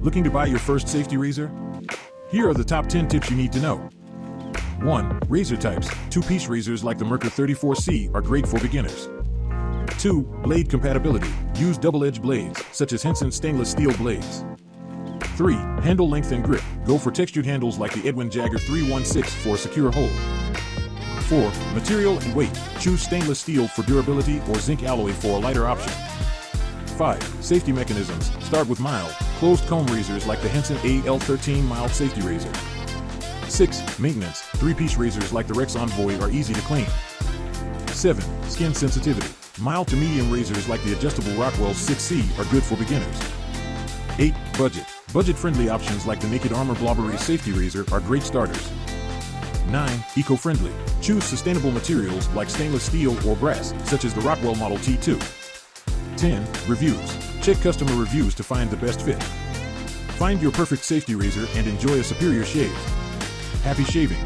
Looking to buy your first safety razor? Here are the top 10 tips you need to know. 1. Razor types. Two-piece razors like the Merkur 34C are great for beginners. 2. Blade compatibility. Use double-edged blades, such as Henson stainless steel blades. 3. Handle length and grip. Go for textured handles like the Edwin Jagger 316 for a secure hold. 4. Material and weight. Choose stainless steel for durability or zinc alloy for a lighter option. 5. Safety mechanisms. Start with mild, closed comb razors like the Henson AL13 mild safety razor. 6. Maintenance. Three-piece razors like the Rex Envoy are easy to clean. 7. Skin sensitivity. Mild to medium razors like the adjustable Rockwell 6C are good for beginners. 8. Budget. Budget-friendly options like the Naked Armor Blobbery safety razor are great starters. 9. Eco-friendly. Choose sustainable materials like stainless steel or brass, such as the Rockwell Model T2. 10. Reviews. Check customer reviews to find the best fit. Find your perfect safety razor and enjoy a superior shave. Happy shaving!